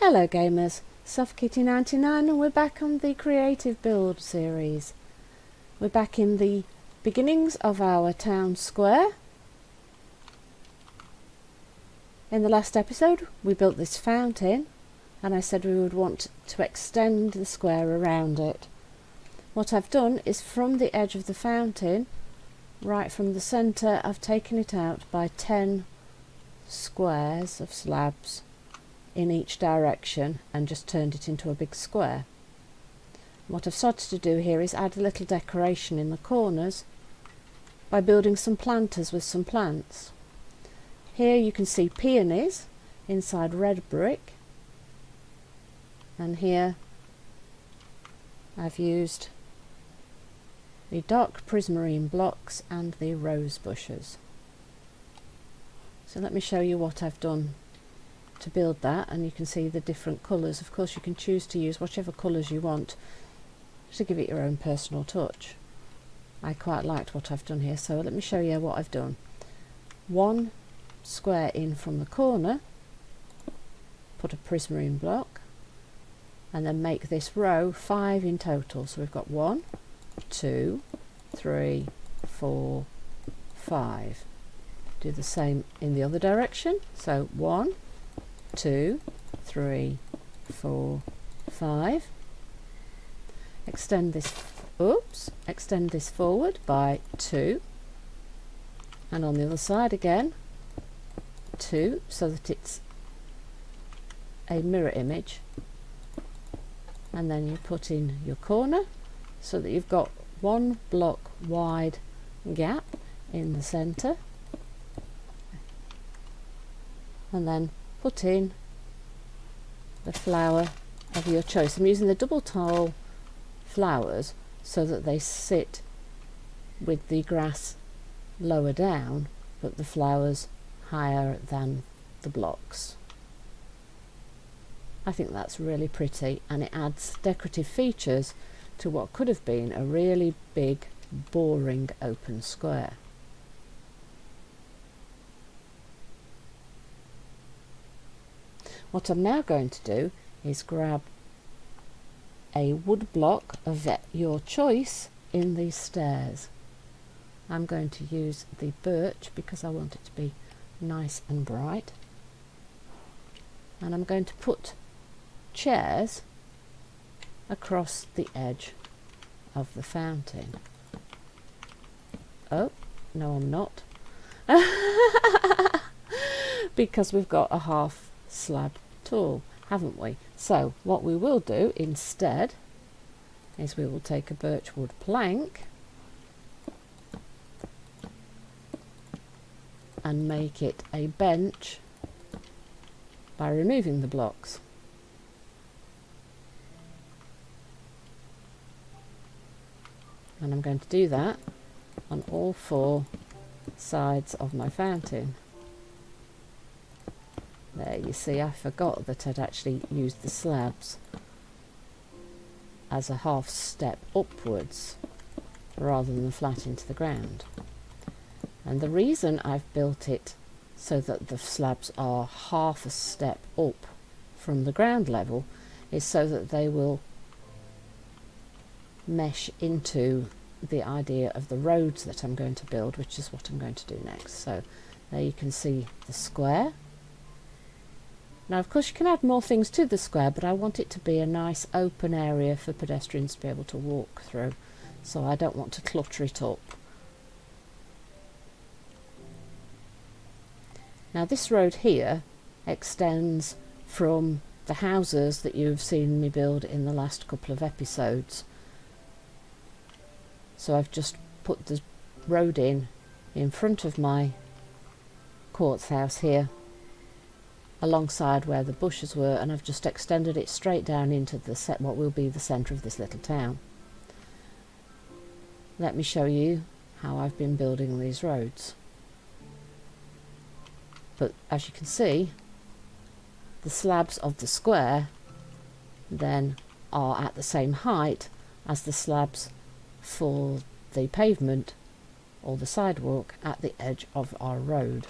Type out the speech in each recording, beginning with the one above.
Hello gamers, SoftKitty99 and we're back on the Creative Build series. We're back in the beginnings of our town square. In the last episode we built this fountain and I said we would want to extend the square around it. What I've done is from the edge of the fountain, right from the centre, I've taken it out by 10 squares of slabs in each direction and just turned it into a big square. What I've started to do here is add a little decoration in the corners by building some planters with some plants. Here you can see peonies inside red brick, and here I've used the dark prismarine blocks and the rose bushes. So let me show you what I've done to build that, and you can see the different colours. Of course you can choose to use whichever colours you want to give it your own personal touch. I quite liked what I've done here, so let me show you what I've done. One square in from the corner, put a prismarine block, and then make this row 5 in total. So we've got 1, 2, 3, 4, 5. Do the same in the other direction. So 1, 2, 3, 4, 5. Extend this forward by 2, and on the other side again 2, so that it's a mirror image, and then you put in your corner so that you've got 1 block wide gap in the centre, and then put in the flower of your choice. I'm using the double tile flowers so that they sit with the grass lower down but the flowers higher than the blocks. I think that's really pretty, and it adds decorative features to what could have been a really big, boring open square. What I'm now going to do is grab a wood block of your choice in these stairs. I'm going to use the birch because I want it to be nice and bright, and I'm going to put chairs across the edge of the fountain. Oh, no I'm not. Because we've got a half slab tall, haven't we? So what we will do instead is we will take a birchwood plank and make it a bench by removing the blocks. And I'm going to do that on all 4 sides of my fountain. There, you see, I forgot that I'd actually used the slabs as a half step upwards rather than flat into the ground. And the reason I've built it so that the slabs are half a step up from the ground level is so that they will mesh into the idea of the roads that I'm going to build, which is what I'm going to do next. So there you can see the square. Now of course you can add more things to the square, but I want it to be a nice open area for pedestrians to be able to walk through, so I don't want to clutter it up. Now this road here extends from the houses that you've seen me build in the last couple of episodes. So I've just put the road in front of my quartz house here, alongside where the bushes were, and I've just extended it straight down into what will be the centre of this little town. Let me show you how I've been building these roads. But as you can see, the slabs of the square then are at the same height as the slabs for the pavement or the sidewalk at the edge of our road,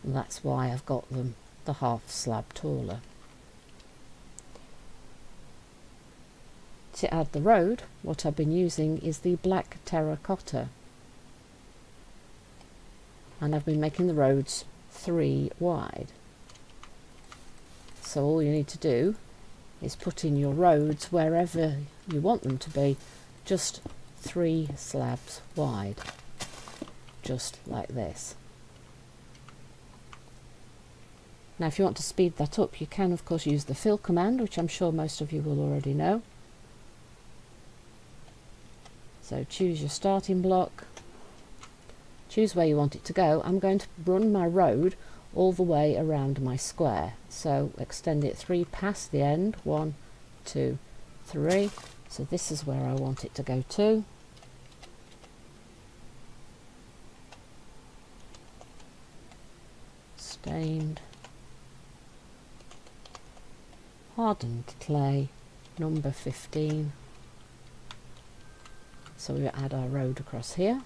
and that's why I've got them the half slab taller. to add the road, what I've been using is the black terracotta, and I've been making the roads 3 wide. So all you need to do is put in your roads wherever you want them to be, just 3 slabs wide, just like this. Now if you want to speed that up, you can of course use the fill command, which I'm sure most of you will already know. So choose your starting block, choose where you want it to go. I'm going to run my road all the way around my square, so extend it 3 past the end, 1, 2, 3. So this is where I want it to go to. Stained, hardened clay, number 15. So we add our road across here,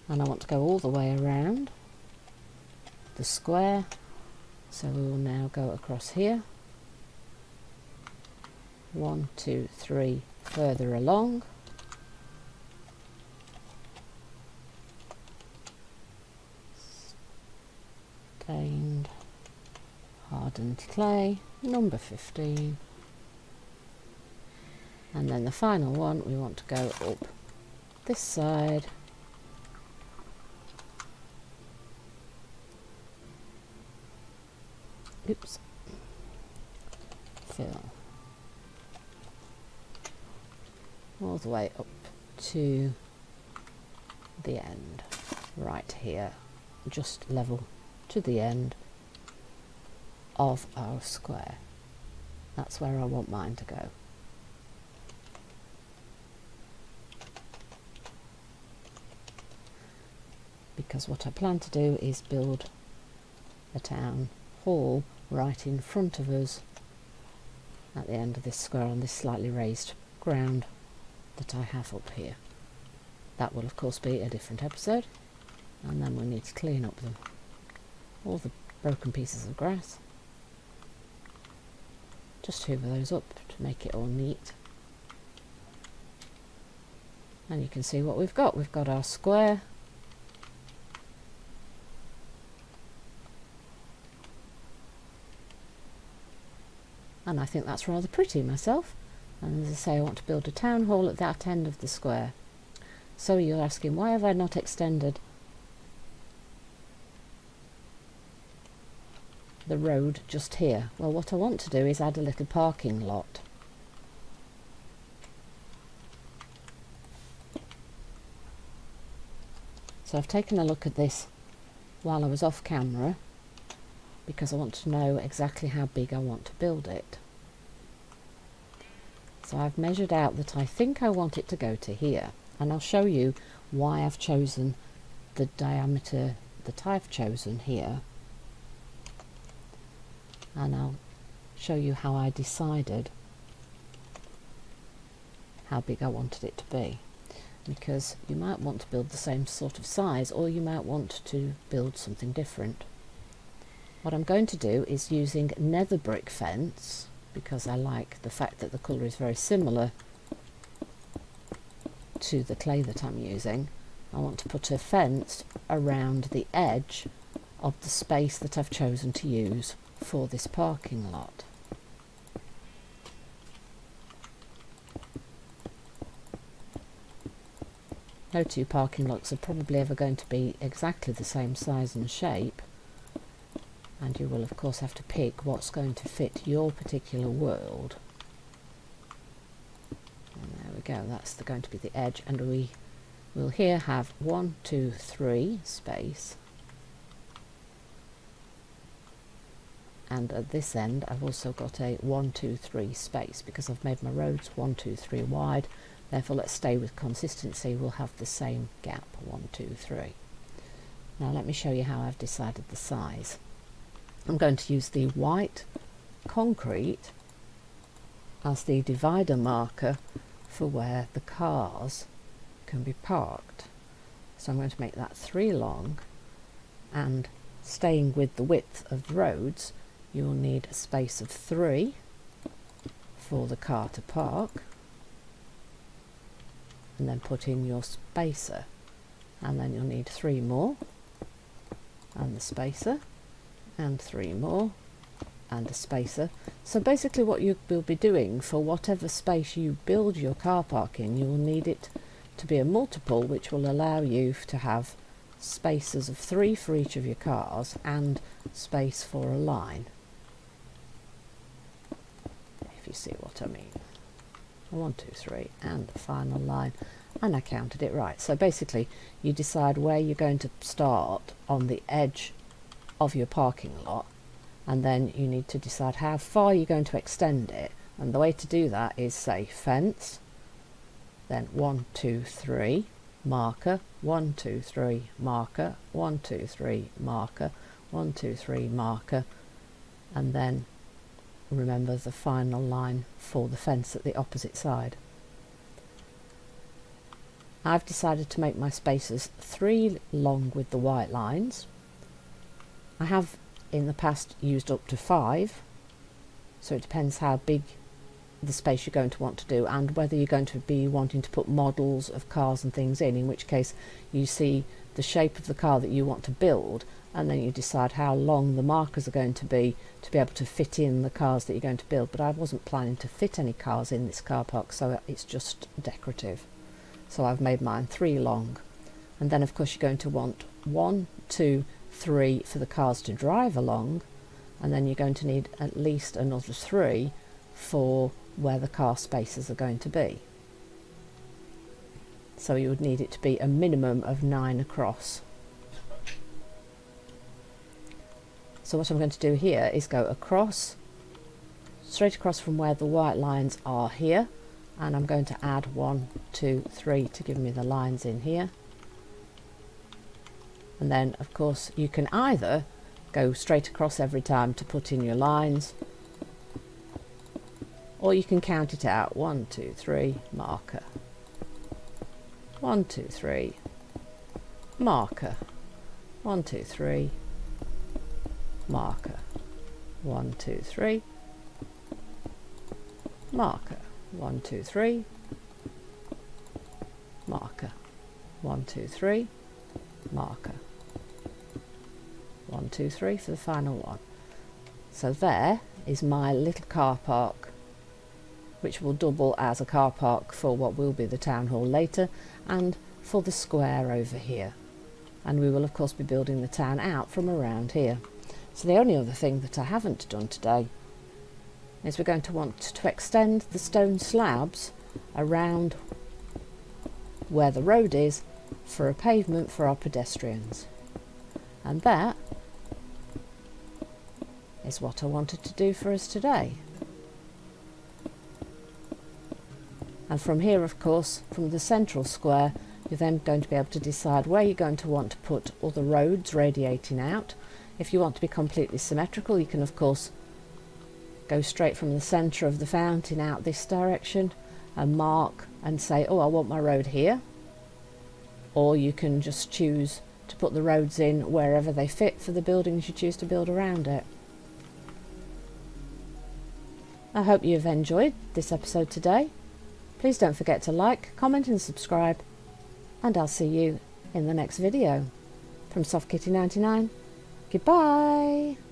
and I want to go all the way around the square, so we will now go across here, 1, 2, 3 further along, stained, hardened clay, number 15. And then the final one, we want to go up this side, oops, fill all the way up to the end, right here, just level to the end of our square. That's where I want mine to go. Because what I plan to do is build a town hall right in front of us at the end of this square on this slightly raised ground that I have up here. That will of course be a different episode, and then we need to clean up all the broken pieces of grass. Just hoover those up to make it all neat. And you can see what we've got. We've got our square, and I think that's rather pretty myself. And as I say, I want to build a town hall at that end of the square. So you're asking, why have I not extended the road just here? Well, what I want to do is add a little parking lot. So I've taken a look at this while I was off camera, because I want to know exactly how big I want to build it. So I've measured out that I think I want it to go to here, and I'll show you why I've chosen the diameter that I've chosen here, and I'll show you how I decided how big I wanted it to be, because you might want to build the same sort of size, or you might want to build something different. What I'm going to do is using nether brick fence, because I like the fact that the colour is very similar to the clay that I'm using. I want to put a fence around the edge of the space that I've chosen to use for this parking lot. No two parking lots are probably ever going to be exactly the same size and shape, and you will of course have to pick what's going to fit your particular world. And there we go, that's going to be the edge, and we will here have 1, 2, 3 space, and at this end I've also got a 1, 2, 3 space, because I've made my roads 1, 2, 3 wide. Therefore, let's stay with consistency, we'll have the same gap, 1, 2, 3. Now let me show you how I've decided the size. I'm going to use the white concrete as the divider marker for where the cars can be parked. So I'm going to make that 3 long, and staying with the width of the roads, you will need a space of 3 for the car to park, and then put in your spacer, and then you'll need 3 more, and the spacer, and 3 more, and a spacer. So basically what you will be doing for whatever space you build your car park in, you will need it to be a multiple, which will allow you to have spaces of 3 for each of your cars and space for a line, if you see what I mean. 1, 2, 3, and the final line, and I counted it right. So basically you decide where you're going to start on the edge of your parking lot, and then you need to decide how far you're going to extend it, and the way to do that is say fence, then 1, 2, 3 marker, 1, 2, 3 marker, 1, 2, 3 marker, 1, 2, 3 marker, and then remember the final line for the fence at the opposite side. I've decided to make my spaces 3 long with the white lines. I have in the past used up to 5, so it depends how big the space you're going to want to do and whether you're going to be wanting to put models of cars and things in which case you see the shape of the car that you want to build, and then you decide how long the markers are going to be able to fit in the cars that you're going to build. But I wasn't planning to fit any cars in this car park, so it's just decorative. So I've made mine 3 long, and then of course you're going to want 1, 2, 3 for the cars to drive along, and then you're going to need at least another 3 for where the car spaces are going to be. So you would need it to be a minimum of 9 across. So what I'm going to do here is go across, straight across from where the white lines are here, and I'm going to add 1, 2, 3 to give me the lines in here. And then of course you can either go straight across every time to put in your lines, or you can count it out, 1, 2, 3 marker, 1, 2, 3 marker, 1, 2, 3 marker, 1, 2, 3 marker, 1, 2, 3 marker, 1, 2, 3 marker, 1, 2, 3 for the final one. So there is my little car park, which will double as a car park for what will be the town hall later and for the square over here. And we will of course be building the town out from around here. So the only other thing that I haven't done today is we're going to want to extend the stone slabs around where the road is for a pavement for our pedestrians. And that is what I wanted to do for us today. And from here, of course, from the central square, you're then going to be able to decide where you're going to want to put all the roads radiating out. If you want to be completely symmetrical, you can of course go straight from the centre of the fountain out this direction and mark and say, oh, I want my road here. Or you can just choose to put the roads in wherever they fit for the buildings you choose to build around it. I hope you've enjoyed this episode today. Please don't forget to like, comment and subscribe, and I'll see you in the next video. From Soft Kitty 99, goodbye!